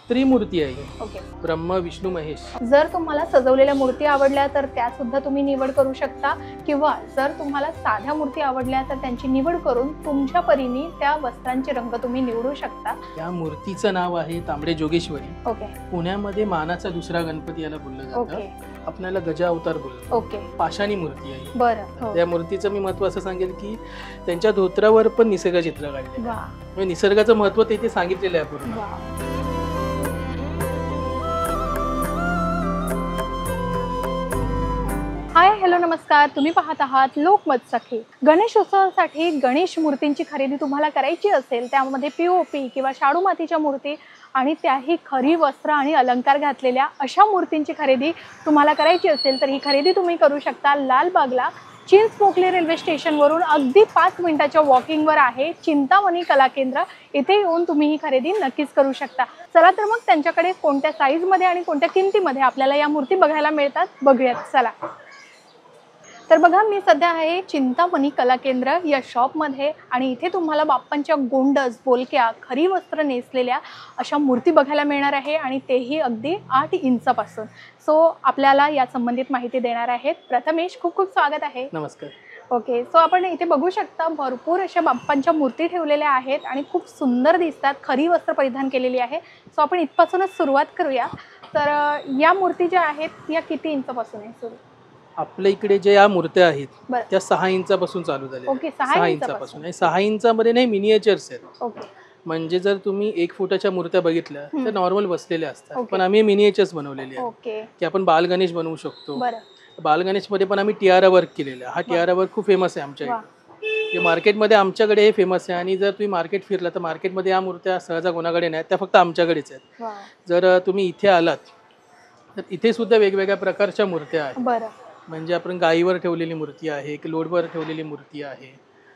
त्रिमूर्ती आहे. ओके. ब्रह्म विष्णू महेश. जर तुम्हाला सजवलेल्या मूर्ती आवडल्या तर त्या सुद्धा तुम्ही निवड करू शकता, किंवा जर तुम्हाला साध्या मूर्ती आवडल्या तर त्यांची निवड करून तुमच्या परीने त्या वस्त्रांचे रंग तुम्ही निवडू शकता. या मूर्तीचं नाव आहे तांबडे जोगेश्वरी. ओके. पुण्यामध्ये मानाचा दुसरा गणपती याला बोललं जातं. ओके. आपल्याला गजा अवतार बोलतात. ओके. पाषाणी मूर्ती आहे. बरं. त्या मूर्तीचं मी महत्व असं सांगेल की त्यांच्या धोत्रावर पण निसर्ग चित्र काढले. वा. म्हणजे निसर्गाचं महत्व तिथे सांगितलेलं आहे पूर्ण. वा. हाय, हॅलो, नमस्कार. तुम्ही पाहत आहात लोकमत सखी. गणेशोत्सवासाठी गणेश मूर्तींची खरेदी तुम्हाला करायची असेल, त्यामध्ये पीओपी किंवा शाडू मातीच्या मूर्ती आणि त्याही खरी वस्त्र आणि अलंकार घातलेल्या अशा मूर्तींची खरेदी तुम्हाला करायची असेल तर ही खरेदी तुम्ही करू शकता. लालबागला चिंचपोकली रेल्वे स्टेशनवरून अगदी 5 मिनिटाच्या वॉकिंगवर आहे चिंतामणी कला केंद्र. इथे येऊन तुम्ही ही खरेदी नक्कीच करू शकता. चला तर मग त्यांच्याकडे कोणत्या साईजमध्ये आणि कोणत्या किमतीमध्ये आपल्याला या मूर्ती बघायला मिळतात बघूयात. चला तर बघा, मी सध्या आहे चिंतामणी कला केंद्र या शॉपमध्ये आणि इथे तुम्हाला बाप्पांच्या गोंडस, बोलक्या, खरी वस्त्र नेसलेल्या अशा मूर्ती बघायला मिळणार आहे आणि तेही अगदी 8 इंचापासून. सो आपल्याला या संबंधित माहिती देणार आहेत प्रथमेश. खूप खूप स्वागत आहे. नमस्कार. ओके. सो आपण इथे बघू शकता भरपूर अशा बाप्पांच्या मूर्ती ठेवलेल्या आहेत आणि खूप सुंदर दिसतात. खरी वस्त्र परिधान केलेली आहे. सो आपण इथपासूनच सुरुवात करूया. तर या मूर्ती ज्या आहेत या किती इंचापासून आहे सुरू? आपल्या इकडे जे या मूर्त्या आहेत बरं. त्या 6 इंचापासून चालू झाल्या. ओके. 6 इंचापासून. आणि 6 इंचामध्ये नाही, मिनिएचर्स आहेत. ओके. म्हणजे जर तुम्ही 1 फुटाच्या मूर्त्या बघितल्या तर नॉर्मल बसलेल्या असतात, ओके. पण आम्ही मिनिएचर्स बनवलेले आहेत. ओके. की आपण बाल गणेश बनवू शकतो. बरं. बाल गणेश मध्ये पण आम्ही टियारा वर्क केलेला. हा टियारा वर्क खूप फेमस आहे आमच्या इकडे. मार्केटमध्ये आमच्याकडे हे फेमस आहे. आणि जर तुम्ही मार्केट फिरला तर मार्केटमध्ये या मूर्त्या सहजा कोणाकडे नाही, त्या फक्त आमच्याकडेच आहेत. जर तुम्ही इथे आलात तर इथे सुद्धा वेगवेगळ्या प्रकारच्या मूर्त्या आहेत. बरं. म्हणजे आपण गाईवर ठेवलेली मूर्ती आहे, की लोडवर ठेवलेली मूर्ती आहे,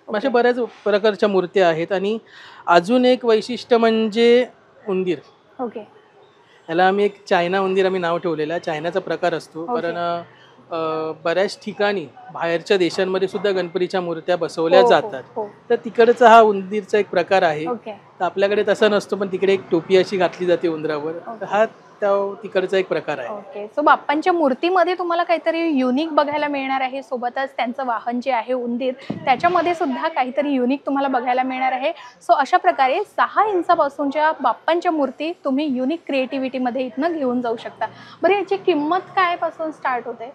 अशा बऱ्याच प्रकारच्या मूर्त्या आहेत. आणि अजून एक वैशिष्ट्य म्हणजे उंदीर. ओके. याला आम्ही एक चायना उंदीर आम्ही नाव ठेवलेलं आहे. चायनाचा प्रकार असतो, कारण बऱ्याच ठिकाणी बाहेरच्या देशांमध्ये सुद्धा गणपतीच्या मूर्त्या बसवल्या जातात. तर तिकडचा हा उंदीरचा एक प्रकार आहे. तर आपल्याकडे तसा नसतो, पण तिकडे एक टोपी अशी घातली जाते उंदरावर. हा तिकडचा एक प्रकार आहे. ओके. सो बाप्पांच्या मूर्तीमध्ये तुम्हाला काहीतरी युनिक बघायला मिळणार आहे. सोबतच त्यांचं वाहन जे आहे उंदीर, त्याच्यामध्ये सुद्धा काहीतरी युनिक तुम्हाला बघायला मिळणार आहे. सो अशा प्रकारे 6 इंचापासूनच्या बाप्पांच्या मूर्ती तुम्ही युनिक क्रिएटिव्हिटीमध्ये इथनं घेऊन जाऊ शकता. बरं, याची किंमत काय पासून स्टार्ट होते?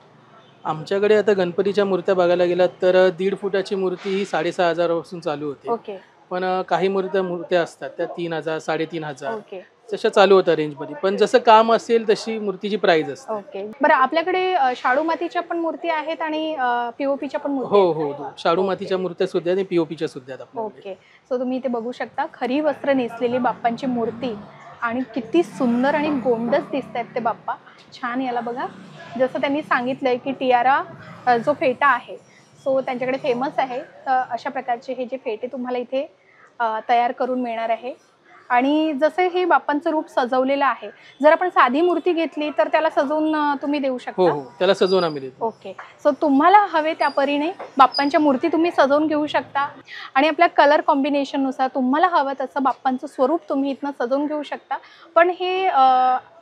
आमच्याकडे आता गणपतीच्या मूर्त्या बघायला गेलात तर 1.5 फुटाची मूर्ती ही 6,500 पासून चालू होते. ओके. पण काही मूर्त्या असतात त्या 3,000, 3,500 ओके. तशा चालू होत्या रेंजमध्ये. पण जसं काम असेल तशी मूर्तीची प्राइस असते. ओके. बरं, आपल्याकडे शाडू मातीच्या पण मूर्ती आहेत आणि पीओपीच्या पण मूर्ती? हो. शाडू मातीच्या मूर्त्या सुद्धा आणि पीओपीच्या सुद्धा आहेत. ओके. सो तुम्ही इथे बघू शकता खरी वस्त्र नेसलेली बाप्पांची मूर्ती आणि किती सुंदर आणि गोंडस दिसत आहेत ते बाप्पा. छान. याला बघा, जसं त्यांनी सांगितलंय की टियारा जो फेटा आहे सो त्यांच्याकडे फेमस आहे. तर अशा प्रकारचे हे जे फेटे तुम्हाला इथे तयार करून मिळणार आहे. आणि जसं हे बाप्पांचं रूप सजवलेलं आहे, जर आपण साधी मूर्ती घेतली तर त्याला सजवून तुम्ही देऊ शकता? हो, त्याला सजवून आम्ही देतो. ओके. सो तुम्हाला हवे त्या परीने बाप्पांच्या मूर्ती तुम्ही सजवून घेऊ शकता आणि आपल्या कलर कॉम्बिनेशननुसार तुम्हाला हवं तसं बाप्पांचं स्वरूप तुम्ही इथनं सजवून घेऊ शकता. पण हे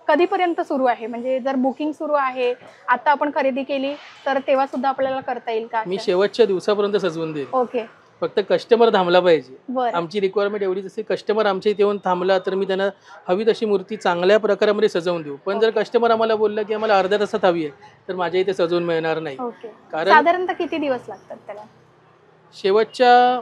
कधीपर्यंत सुरू आहे? म्हणजे जर बुकिंग सुरू आहे, आता आपण खरेदी केली तर तेव्हा सुद्धा आपल्याला करता येईल का? मी शेवटच्या दिवसापर्यंत सजवून देईन. ओके. फक्त कस्टमर थांबला पाहिजे. बरं. आमची रिक्वायरमेंट एवढीच असते, कस्टमर आमच्या इथे येऊन थांबला तर मी त्यांना हवी तशी मूर्ती चांगल्या प्रकारामध्ये सजवून देऊ. पण जर कस्टमर आम्हाला बोललं की आम्हाला अर्ध्या तासात हवी आहे तर माझ्या इथे सजवून मिळणार नाही. कारण साधारणतः किती दिवस लागतात त्याला? शेवटच्या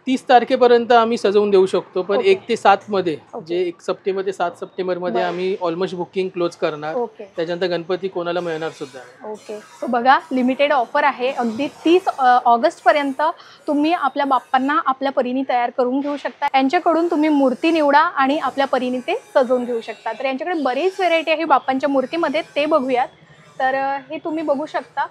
30 तारखेपर्यंत आम्ही सजवून देऊ शकतो. पण 1 ते 7 मध्ये, जे 1 सप्टेंबर ते 7 सप्टेंबर मध्ये आम्ही ऑलमोस्ट बुकिंग क्लोज करणार. त्याच्यानंतर गणपती कोणाला मिळणार सुद्धा. ओके. सो बघा, लिमिटेड ऑफर आहे. अगदी 30 ऑगस्ट पर्यंत तुम्ही आपल्या बाप्पांना आपल्या परीने तयार करून घेऊ शकता. यांच्याकडून तुम्ही मूर्ती निवडा आणि आपल्या परीने ते सजवून घेऊ शकता. तर यांच्याकडे बरीच व्हेरायटी आहे बाप्पांच्या मूर्तीमध्ये, ते बघूयात. तर हे तुम्ही बघू शकता,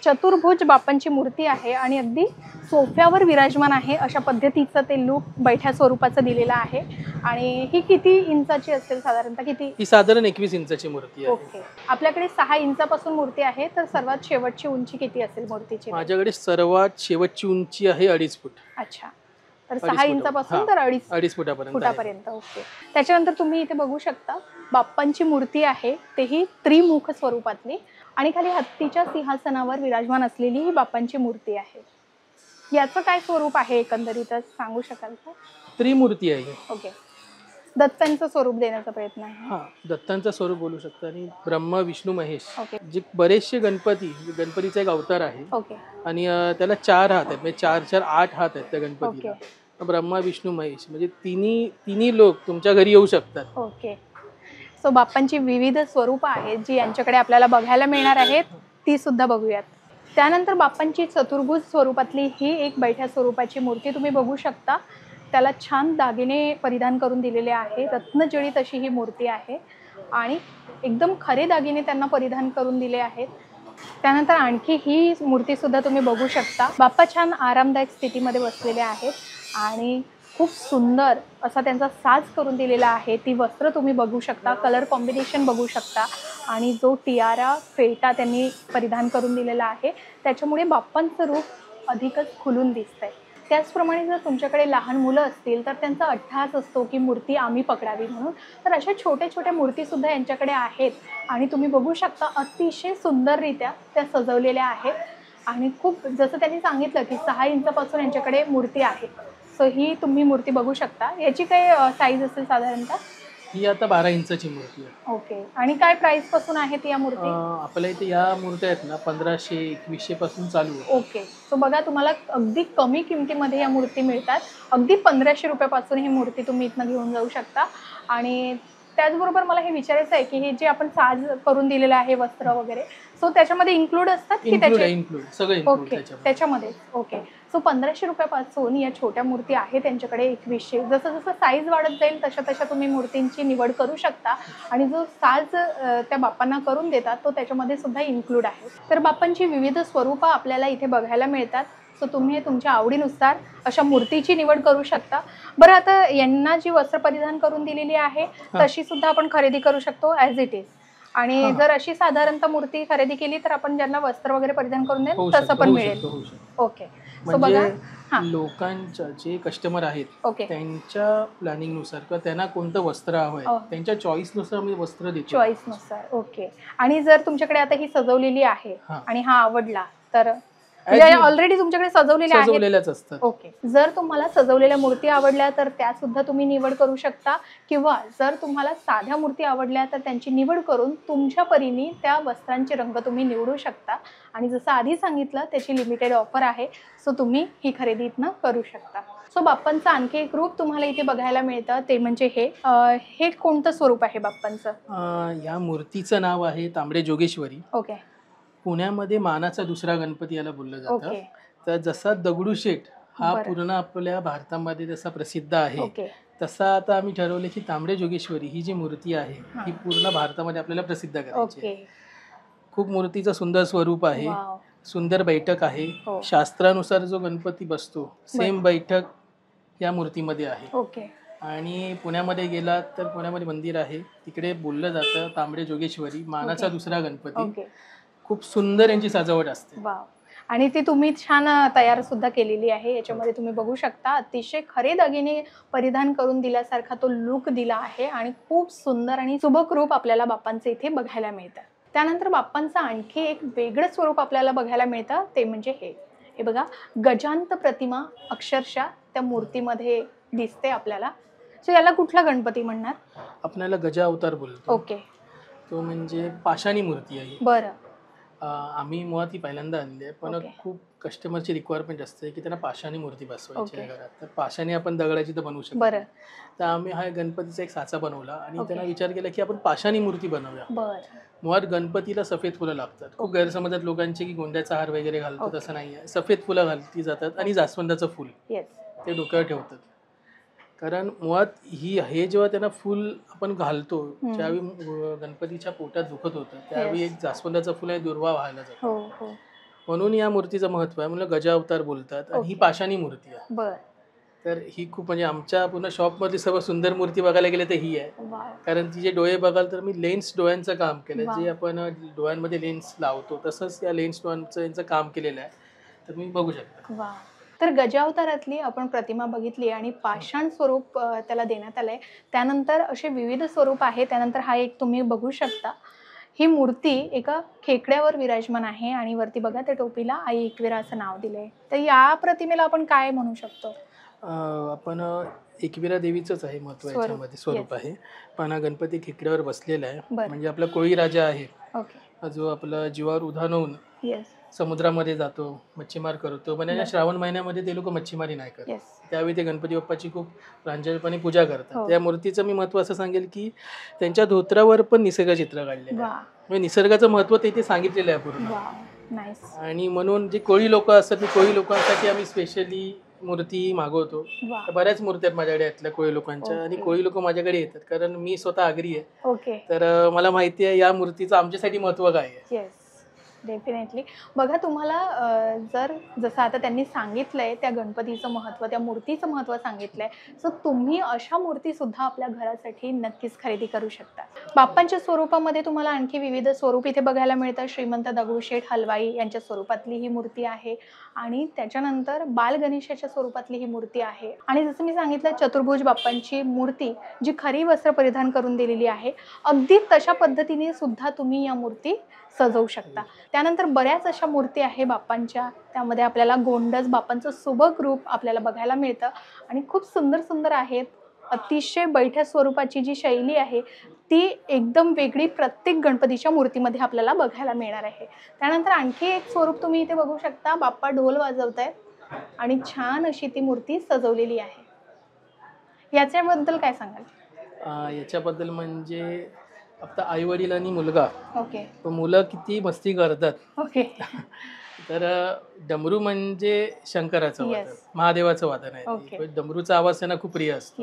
चतुर्भुज बाप्पांची मूर्ती आहे आणि अगदी सोफ्यावर विराजमान आहे अशा पद्धतीचं ते लुक बैठ्या स्वरूपाचं दिलेलं आहे. आणि ही किती इंचाची असेल साधारणतः? किती? ही साधारण 21 इंचाची मूर्ती आहे. ओके. आपल्याकडे 6 इंचापासून मूर्ती आहे. तर सर्वात शेवटची उंची किती असेल मूर्तीची? माझ्याकडे सर्वात शेवटची उंची आहे 2.5 फूट. अच्छा. तर 6 इंचापासून तर 2.5 फुटापर्यंत. ओके. त्याच्यानंतर तुम्ही इथे बघू शकता बाप्पांची मूर्ती आहे, तेही त्रिमुख स्वरूपातली, आणि खाली हत्तीच्या सिंहासनावर विराजमान असलेली ही बाप्पांची मूर्ती आहे. याचं काय स्वरूप आहे एकंदरीतच सांगू शकाल का? त्रिमूर्ती आहे. ओके. दत्तांचं स्वरूप देण्याचा प्रयत्न आहे. हा, दत्तांचं स्वरूप बोलू शकतो. आणि ब्रह्मा विष्णू महेश ओके. जे बरेचसे गणपतीचा एक अवतार आहे. ओके. आणि त्याला 4 हात आहेत, म्हणजे 4 8 हात आहेत त्या गणपतीला. ओके. ब्रह्मा विष्णू महेश म्हणजे तिन्ही लोक तुमच्या घरी येऊ शकतात. ओके. सो बाप्पांची विविध स्वरूप आहेत जी यांच्याकडे आपल्याला बघायला मिळणार आहेत, ती सुद्धा बघूयात. त्यानंतर बाप्पांची चतुर्भुज स्वरूपातली ही एक बैठ्या स्वरूपाची मूर्ती तुम्ही बघू शकता. त्याला छान दागिने परिधान करून दिलेले आहे, रत्नजडित अशी ही मूर्ती आहे आणि एकदम खरे दागिने त्यांना परिधान करून दिले आहेत. त्यानंतर आणखी ही मूर्ती सुद्धा तुम्ही बघू शकता. बाप्पा छान आरामदायक स्थितीमध्ये बसलेले आहेत आणि खूप सुंदर असा त्यांचा साज करून दिलेला आहे. ती वस्त्र तुम्ही बघू शकता, कलर कॉम्बिनेशन बघू शकता आणि जो टियारा फेटा त्यांनी परिधान करून दिलेला आहे त्याच्यामुळे बाप्पांचं रूप अधिकच खुलून दिसतंय. त्याचप्रमाणे जर तुमच्याकडे लहान मुलं असतील तर त्यांचा अट्टहास असतो की मूर्ती आम्ही पकडावी म्हणून, तर अशा छोट्या छोट्या मूर्तीसुद्धा यांच्याकडे आहेत आणि तुम्ही बघू शकता अतिशय सुंदररित्या त्या सजवलेल्या आहेत आणि खूप जसं त्यांनी सांगितलं की 6 इंचापासून यांच्याकडे मूर्ती आहे. सो ही तुम्ही मूर्ती बघू शकता. याची काय साईज असेल साधारणतः? ही आता 12 इंचाची मूर्ती आहे. ओके. आणि काय प्राइस पासून आहेत या मूर्ती? आपल्या इथे या मूर्त्या आहेत ना 1500-2100 पासून चालू आहे. ओके. सो बघा तुम्हाला अगदी कमी किमतीमध्ये या मूर्ती मिळतात. अगदी 1500 रुपयापासून ही मूर्ती तुम्ही इथनं घेऊन जाऊ शकता. आणि त्याचबरोबर मला हे विचारायचं आहे की हे जे आपण साज करून दिलेलं आहे वस्त्र वगैरे, सो त्याच्यामध्ये इन्क्लूड असतात की इन्क्लूड सगळं इन्क्लूड त्याच्यामध्ये? ओके. सो 1500 रुपयापासून या छोट्या मूर्ती आहेत त्यांच्याकडे 2100. जसं जसं साईज वाढत जाईल तशा तशा तुम्ही मूर्तींची निवड करू शकता आणि जो साज त्या बाप्पांना करून देतात तो त्याच्यामध्ये सुद्धा इन्क्लूड आहे. तर बाप्पांची विविध स्वरूपं आपल्याला इथे बघायला मिळतात. सो तुम्ही तुमच्या आवडीनुसार अशा मूर्तीची निवड करू शकता. बरं, आता यांना जी वस्त्र परिधान करून दिलेली आहे तशी सुद्धा आपण खरेदी करू शकतो ॲज इट इज. आणि जर अशी साधारणतः मूर्ती खरेदी केली तर आपण ज्यांना वस्त्र वगैरे परिधान करून देईल तसं पण मिळेल. ओके. सो बघा लोकांच्या जे कस्टमर आहेत त्यांच्या प्लॅनिंग नुसार किंवा त्यांना कोणतं वस्त्र हवं आहे त्यांच्या चॉईस नुसार मी वस्त्र देतो. चॉईस नुसार. ओके. आणि जर तुमच्याकडे आता ही सजवलेली आहे आणि हा आवडला तर ऑलरेडी तुमच्याकडे सजवलेल्याच असतात. ओके. जर तुम्हाला सजवलेल्या मूर्ती आवडल्या तर त्या सुद्धा तुम्ही निवड करू शकता किंवा जर तुम्हाला साध्या मूर्ती आवडल्या तर त्यांची निवड करून तुमच्या परीने त्या वस्त्रांचे रंग तुम्ही निवडू शकता. आणि जसं आधी सांगितलं त्याची लिमिटेड ऑफर आहे. सो तुम्ही ही खरेदी इथनं करू शकता. सो बाप्पांचं आणखी एक रूप तुम्हाला इथे बघायला मिळतं ते म्हणजे हे कोणतं स्वरूप आहे बाप्पांचं? या मूर्तीचं नाव आहे तांबडे जोगेश्वरी. ओके. पुण्यामध्ये मानाचा दुसरा गणपती याला बोललं जातं. तर जसा दगडूशेठ हा पूर्ण आपल्या भारतामध्ये जसा प्रसिद्ध आहे तसा आता आम्ही ठरवले की तांबडे जोगेश्वरी ही जी मूर्ती आहे ही पूर्ण भारतामध्ये आपल्याला प्रसिद्ध करायची आहे. खूप मूर्तीचं सुंदर स्वरूप आहे, सुंदर बैठक आहे. शास्त्रानुसार जो गणपती बसतो सेम बैठक या मूर्तीमध्ये आहे. आणि पुण्यामध्ये गेलात तर पुण्यामध्ये मंदिर आहे तिकडे बोललं जातं तांबडे जोगेश्वरी मानाचा दुसरा गणपती. खूप सुंदर यांची सजावट असते. आणि ती तुम्ही छान तयार सुद्धा केलेली आहे. याच्यामध्ये तुम्ही बघू शकता अतिशय खरे दागिने परिधान करून दिल्यासारखा तो लुक दिला आहे आणि खूप सुंदर आणि सुबक रूप आपल्याला बाप्पांचे इथे बघायला मिळतं. त्यानंतर बाप्पांचं आणखी एक वेगळं स्वरूप आपल्याला बघायला मिळतं ते म्हणजे हे बघा गजांत प्रतिमा अक्षरशः त्या मूर्तीमध्ये दिसते आपल्याला. सो याला कुठला गणपती म्हणणार? आपल्याला गजा अवतार बोलतो. ओके. तो म्हणजे पाषाणी मूर्ती आहे. बरं. आम्ही मुळात ही पहिल्यांदा आणली आहे पण खूप कस्टमरची रिक्वायरमेंट असते की त्यांना पाषाणी मूर्ती बसवायची आहे घरात. तर पाषाणी आपण दगडाची तर बनवू शकतो. तर आम्ही हा गणपतीचा एक साचा बनवला आणि त्यांना विचार केला की आपण पाषाणी मूर्ती बनवूया. मुळात गणपतीला सफेद फुलं लागतात. खूप गैरसमजात लोकांचे की गोंड्याचा हार वगैरे घालतो तसं नाही आहे. सफेद फुलं घालती जातात आणि जास्वंदाचं फुल ते डोक्यावर ठेवतात. कारण मुळात हे जेव्हा त्यांना फुल आपण घालतो ज्यावेळी गणपतीच्या पोटात दुखत होतं त्यावेळी एक जास्वंदाचं फुल आहे दुर्वा व्हायला जातो. म्हणून या मूर्तीचं महत्व आहे. म्हणून गजा अवतार बोलतात आणि ही पाषाणी मूर्ती आहे. तर ही खूप म्हणजे आमच्या पूर्ण शॉपमधली सर्व सुंदर मूर्ती बघायला गेले तर ही आहे. कारण तिचे डोळे बघाल तर मी लेन्स डोळ्यांचं काम केलं. जे आपण डोळ्यांमध्ये लेन्स लावतो तसंच या लेन्स डोळ्यांचं यांचं काम केलेलं आहे. तर तुम्ही बघू शकता. तर गजावतारातली आपण प्रतिमा बघितली आणि पाषाण स्वरूप त्याला देण्यात आलंय. त्यानंतर असे विविध स्वरूप आहे. त्यानंतर हा एक तुम्ही बघू शकता, ही मूर्ती एका खेकड्यावर विराजमान आहे आणि वरती बघा त्या टोपीला आई एकविरा असं नाव दिलंय. तर या प्रतिमेला आपण काय म्हणू शकतो? आपण एकविरा देवीचंच आहे महत्व, याच्यामध्ये स्वरूप आहे. पण गणपती खेकड्यावर बसलेला आहे, म्हणजे आपला कोळी राजा आहे, जो आपला जीवावर उधाण होऊन समुद्रामध्ये जातो, मच्छीमार करतो. पण या श्रावण महिन्यामध्ये ते लोक मच्छीमारी नाही करत, त्यावेळी ते गणपती बाप्पाची खूप प्रांजळपणे पूजा करतात. त्या मूर्तीचं मी महत्व असं सांगेल की त्यांच्या धोत्रावर पण निसर्ग चित्र काढलेलं आहे, म्हणजे निसर्गाचं महत्व ते सांगितलेलं आहे पूर्ण. आणि म्हणून जे कोळी लोक असतात, कोळी लोकांसाठी आम्ही स्पेशली मूर्ती मागवतो. बऱ्याच मूर्ती आहेत माझ्याकडे यातल्या कोळी लोकांच्या, आणि कोळी लोक माझ्याकडे येतात कारण मी स्वतः आगरी आहे. तर मला माहिती आहे या मूर्तीचं आमच्यासाठी महत्व काय आहे. डेफिनेटली. बघा, तुम्हाला जर जसं आता त्यांनी सांगितलंय त्या गणपतीचं महत्त्व, त्या मूर्तीचं महत्त्व सांगितलंय, सो तुम्ही अशा मूर्ती सुद्धा आपल्या घरासाठी नक्कीच खरेदी करू शकता. बाप्पांच्या स्वरूपामध्ये तुम्हाला आणखी विविध स्वरूप इथे बघायला मिळतात. श्रीमंत दगडूशेठ हलवाई यांच्या स्वरूपातली ही मूर्ती आहे, आणि त्याच्यानंतर बाल गणेशाच्या स्वरूपातली ही मूर्ती आहे. आणि जसं मी सांगितलं, चतुर्भुज बाप्पांची मूर्ती जी खरी वस्त्र परिधान करून दिलेली आहे, अगदी तशा पद्धतीने सुद्धा तुम्ही या मूर्ती सजवू शकता. त्यानंतर बऱ्याच अशा मूर्ती आहे बाप्पांच्या, त्यामध्ये आपल्याला गोंडस बाप्पांचं सुबक रूप आपल्याला बघायला मिळतं आणि खूप सुंदर सुंदर आहेत. अतिशय बैठ्या स्वरूपाची जी शैली आहे ती एकदम वेगळी प्रत्येक गणपतीच्या मूर्तीमध्ये आपल्याला बघायला मिळणार आहे. त्यानंतर आणखी एक स्वरूप तुम्ही इथे बघू शकता, बाप्पा ढोल वाजवतायत आणि छान अशी ती मूर्ती सजवलेली आहे. याच्याबद्दल काय सांगाल? याच्याबद्दल म्हणजे आता आई वडील आणि मुलगा, मुलं किती मस्ती करतात. तर डमरू म्हणजे शंकराचं वादन, महादेवाचं वादन आहे. डमरूचा आवाज त्यांना खूप प्रिय असतो.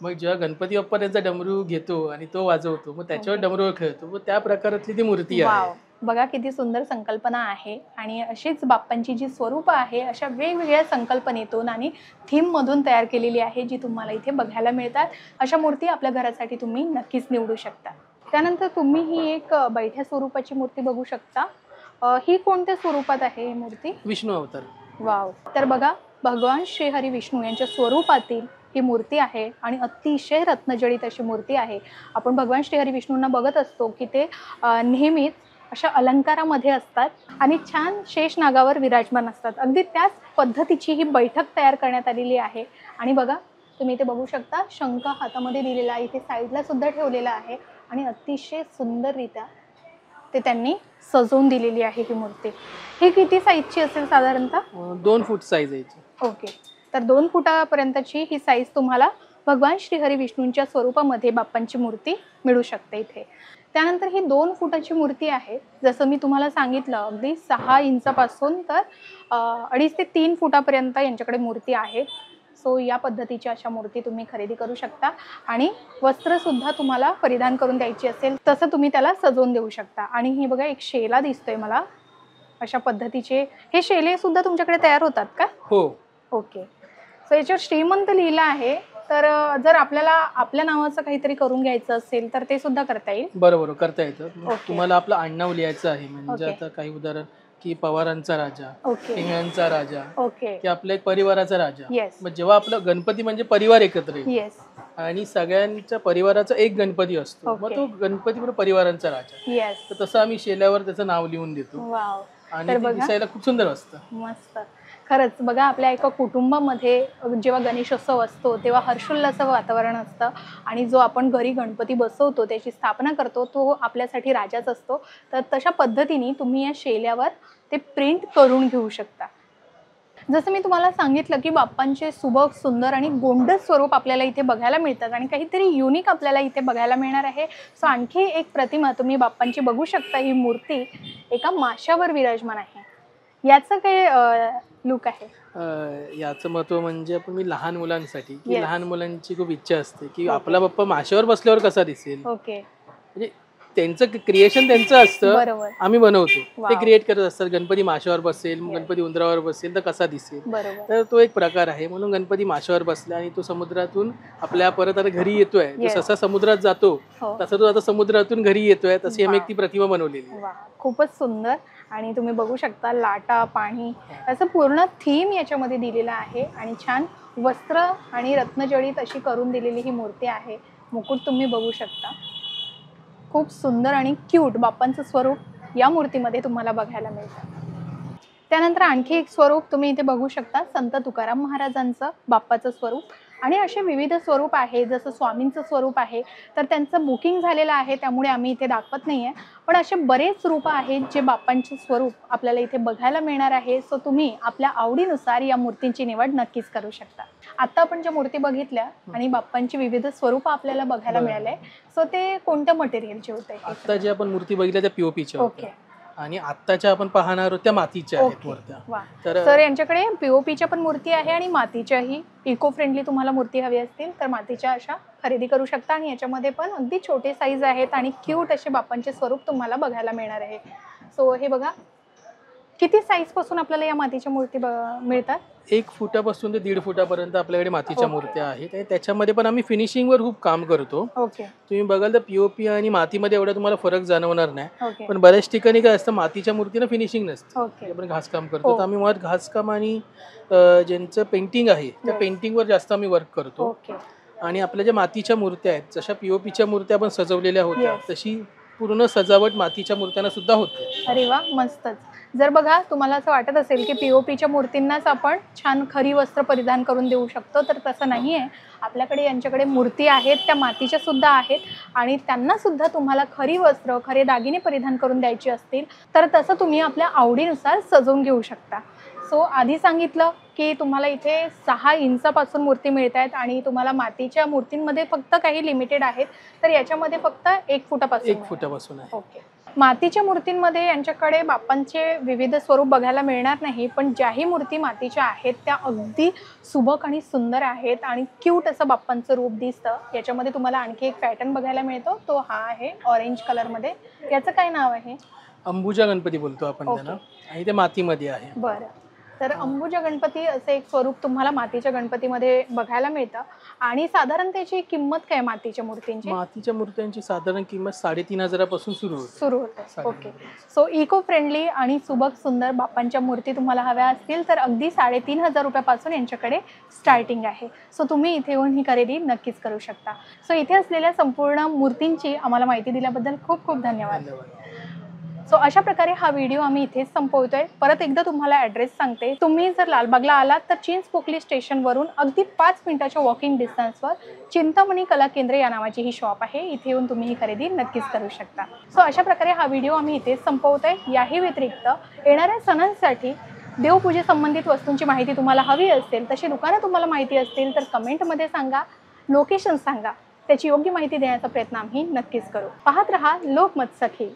मग जेव्हा गणपती बाप्पा त्यांचा डमरू घेतो आणि तो वाजवतो, मग त्याच्यावर डमरूवर खेळतो, मग त्या प्रकारातली ती मूर्ती आहे. बघा किती सुंदर संकल्पना आहे. आणि अशीच बाप्पांची जी स्वरूप आहे अशा वेगवेगळ्या संकल्पनेतून आणि थीम मधून तयार केलेली आहे, जी तुम्हाला इथे बघायला मिळतात. अशा मूर्ती आपल्या घरासाठी तुम्ही नक्कीच निवडू शकता. त्यानंतर तुम्ही ही एक बैठ्या स्वरूपाची मूर्ती बघू शकता. ही कोणत्या स्वरूपात आहे ही मूर्ती? विष्णू अवतार. वाव. तर बघा, भगवान श्रीहरी विष्णू यांच्या स्वरूपातील ही मूर्ती आहे आणि अतिशय रत्नजडित अशी मूर्ती आहे. आपण भगवान श्रीहरी विष्णूंना बघत असतो की ते नेहमीच अशा अलंकारामध्ये असतात आणि छान शेष नागावर विराजमान असतात. अगदी त्याच पद्धतीची ही बैठक तयार करण्यात आलेली आहे. आणि बघा, तुम्ही इथे बघू शकता, शंख हातामध्ये दिलेला आहे, इथे साईडला सुद्धा ठेवलेला आहे आणि अतिशय सुंदररित्या ते त्यांनी सजवून दिलेली आहे ही मूर्ती. ही किती साईजची असेल साधारणतः? 2 फूट साईज आहे. ओके. तर 2 फुटापर्यंतची ही साईज तुम्हाला भगवान श्रीहरी विष्णूंच्या स्वरूपामध्ये बाप्पांची मूर्ती मिळू शकते इथे. त्यानंतर ही 2 फुटाची मूर्ती आहे. जसं मी तुम्हाला सांगितलं, अगदी 6 इंचापासून तर 2.5 ते 3 फुटापर्यंत यांच्याकडे मूर्ती आहे. सो या पद्धतीच्या अशा मूर्ती तुम्ही खरेदी करू शकता आणि वस्त्रसुद्धा तुम्हाला परिधान करून द्यायची असेल तसं तुम्ही त्याला सजवून देऊ शकता. आणि ही बघा, एक शेला दिसतोय मला अशा पद्धतीचे. हे शेले सुद्धा तुमच्याकडे तयार होतात का? हो. ओके. सो याच्यावर श्रीमंत लिहिलं आहे, तर जर आपल्याला आपल्या नावाचं काहीतरी करून घ्यायचं असेल तर ते सुद्धा करता येईल? बरोबर, करता येतं. तुम्हाला आपलं आडनाव लिहायचं आहे, म्हणजे आता काही उदाहरण की पवारांचा राजा, इंग्लंडचा राजा, की आपल्या एक परिवाराचा राजा. मग जेव्हा आपलं गणपती म्हणजे परिवार एकत्र येईल आणि सगळ्यांच्या परिवाराचा एक गणपती असतो, मग तो गणपती पण परिवारांचा राजा. तर तसं आम्ही शेल्यावर त्याचं नाव लिहून देतो आणि ते दिसायला खूप सुंदर असतं. मस्त. खरंच बघा, आपल्या एका कुटुंबामध्ये जेव्हा गणेशोत्सव असतो तेव्हा हर्षोल्लासाचं वातावरण असतं आणि जो आपण घरी गणपती बसवतो, त्याची स्थापना करतो, तो आपल्यासाठी राजाच असतो. तर तशा पद्धतीने तुम्ही या शेल्यावर ते प्रिंट करून घेऊ शकता. जसं मी तुम्हाला सांगितलं की बाप्पांचे सुबक, सुंदर आणि गोंडस स्वरूप आपल्याला इथे बघायला मिळतात आणि काहीतरी युनिक आपल्याला इथे बघायला मिळणार आहे. सो आणखी एक प्रतिमा तुम्ही बाप्पांची बघू शकता. ही मूर्ती एका माशावर विराजमान आहे. याचं काय लुक आहे? याचं महत्व म्हणजे आपण मी लहान मुलांसाठी, लहान मुलांची खूप इच्छा असते की आपला बाप्पा माशावर बसल्यावर कसा दिसेल. ओके. म्हणजे त्यांचं क्रिएशन त्यांचं असतं, बरोबर आम्ही बनवतो. Wow. ते क्रिएट करत असतात. गणपती माशावर बसेल, गणपती उंदरावर बसेल तर कसा दिसेल, बरोबर तर तो एक प्रकार आहे. म्हणून गणपती माशावर बसला आणि तो समुद्रातून आपल्या परत आता घरी येतोय. Yes. जसा समुद्रात जातो हो तसा तो आता समुद्रातून घरी येतोय, तशी आम्ही Wow. एक ती प्रतिमा बनवलेली आहे. वा खूपच सुंदर. आणि तुम्ही बघू शकता लाटा पाणी असं पूर्ण थीम याच्यामध्ये दिलेला आहे आणि छान वस्त्र आणि रत्नजडित अशी करून दिलेली ही मूर्ती आहे. मुकुट तुम्ही बघू शकता, खूप सुंदर आणि क्यूट बाप्पांचं स्वरूप या मूर्तीमध्ये तुम्हाला बघायला मिळतं. त्यानंतर आणखी एक स्वरूप तुम्ही इथे बघू शकता, संत तुकाराम महाराजांचं बाप्पाचं स्वरूप. आणि असे विविध स्वरूप आहे, जसं स्वामींचं स्वरूप आहे तर त्यांचं बुकिंग झालेलं आहे त्यामुळे आम्ही इथे दाखवत नाही आहे. पण असे बरेच रूपं आहेत जे बाप्पांचे स्वरूप आपल्याला इथे बघायला मिळणार आहे. सो तुम्ही आपल्या आवडीनुसार या मूर्तींची निवड नक्कीच करू शकता. आता आपण ज्या मूर्ती बघितल्या आणि बाप्पांची विविध स्वरूपं आपल्याला बघायला मिळाले, सो ते कोणत्या मटेरियलचे होते? आता जे आपण मूर्ती बघितल्या त्या पीओपीच्या ओके आणि आत्ताच्या आपण पाहणार आहोत त्या मातीच्या आहेत ओके मूर्त्या. वा. तर तर यांच्याकडे पीओपीच्या पण मूर्ती आहे आणि मातीच्याही. इको फ्रेंडली तुम्हाला मूर्ती हवी असतील तर मातीच्या अशा खरेदी करू शकता. आणि याच्यामध्ये पण अगदी छोटे साईज आहेत आणि क्यूट असे बाप्पांचे स्वरूप तुम्हाला बघायला मिळणार आहे. सो हे बघा, किती साईज पासून आपल्याला या मातीच्या मूर्ती मिळतात? 1 फुटापासून ते 1.5 फुटापर्यंत आपल्याकडे मातीच्या ओके. मूर्त्या आहेत. आणि त्याच्यामध्ये पण आम्ही फिनिशिंगवर खूप काम करतो. ओके तुम्ही बघाल तर पीओपी आणि मातीमध्ये एवढा तुम्हाला फरक जाणवणार नाही. ओके पण बऱ्याच ठिकाणी काय असतं, मातीच्या मूर्तीला फिनिशिंग नसतं. ओके आपण घासकाम करतो, हो. तर आम्ही मुळात घासकाम आणि ज्यांचं पेंटिंग आहे त्या Yes. पेंटिंगवर जास्त आम्ही वर्क करतो. ओके आणि आपल्या ज्या मातीच्या मूर्त्या आहेत, जशा पीओपीच्या मूर्त्या आपण सजवलेल्या होत्या, Yes. तशी पूर्ण सजावट मातीच्या मूर्त्यांना सुद्धा होते. अरे वा, मस्तच. जर बघा तुम्हाला असं वाटत असेल की पीओपीच्या मूर्तींनाच आपण छान खरी वस्त्र परिधान करून देऊ शकतो, तर तसं नाही आहे. आपल्याकडे यांच्याकडे मूर्ती आहेत त्या मातीच्या सुद्धा आहेत आणि त्यांना सुद्धा तुम्हाला खरी वस्त्र, खरे दागिने परिधान करून द्यायची असतील तर तसं तुम्ही आपल्या आवडीनुसार सजवून घेऊ शकता. सो आधी सांगितलं की तुम्हाला इथे 6 इंचापासून मूर्ती मिळत आहेत आणि तुम्हाला मातीच्या मूर्तींमध्ये फक्त काही लिमिटेड आहेत, तर याच्यामध्ये फक्त 1 फुटापासून 1 फुटापासून आहे. ओके. मातीच्या मूर्तींमध्ये यांच्याकडे बाप्पांचे विविध स्वरूप बघायला मिळणार नाही, पण ज्याही मूर्ती मातीच्या आहेत त्या अगदी सुबक आणि सुंदर आहेत आणि क्यूट असं बाप्पांचं रूप दिसतं. याच्यामध्ये तुम्हाला आणखी एक पॅटर्न बघायला मिळतो, तो हा आहे ऑरेंज कलरमध्ये. याचं काय नाव आहे? अंबुजा गणपती बोलतो आपण ओके. त्यांना, आणि ते मातीमध्ये आहे. बरं. तर अंबुजा गणपती असं एक स्वरूप तुम्हाला मातीच्या गणपतीमध्ये बघायला मिळतं. आणि साधारण त्याची किंमत काय मातीच्या मूर्तींची? मातीच्या मूर्त्यांची साधारण किंमत 3,500 पासून सुरू होते. सुरू होते. ओके. 3,500. सो इको फ्रेंडली आणि सुबक सुंदर बाप्पांच्या मूर्ती तुम्हाला हव्या असतील तर अगदी 3,500 रुपयापासून यांच्याकडे स्टार्टिंग आहे. सो तुम्ही इथे येऊन ही खरेदी नक्कीच करू शकता. सो इथे असलेल्या संपूर्ण मूर्तींची आम्हाला माहिती दिल्याबद्दल खूप खूप धन्यवाद. धन्यवाद. सो अशा प्रकारे हा व्हिडिओ आम्ही इथेच संपवतोय. परत एकदा तुम्हाला ॲड्रेस सांगते. तुम्ही जर लालबागला आलात तर चिंचपोकली स्टेशनवरून अगदी 5 मिनिटाच्या वॉकिंग डिस्टन्सवर चिंतामणी कला केंद्र या नावाची ही शॉप आहे. इथे येऊन तुम्ही ही खरेदी नक्कीच करू शकता. सो अशा प्रकारे हा व्हिडिओ आम्ही इथेच संपवतोय. याही व्यतिरिक्त येणाऱ्या सणांसाठी देवपूजेसंबंधित वस्तूंची माहिती तुम्हाला हवी असेल, तशी दुकानं तुम्हाला माहिती असतील तर कमेंटमध्ये सांगा, लोकेशन सांगा. त्याची योग्य माहिती देण्याचा प्रयत्न आम्ही नक्कीच करू. पाहत रहा लोकमत सखी.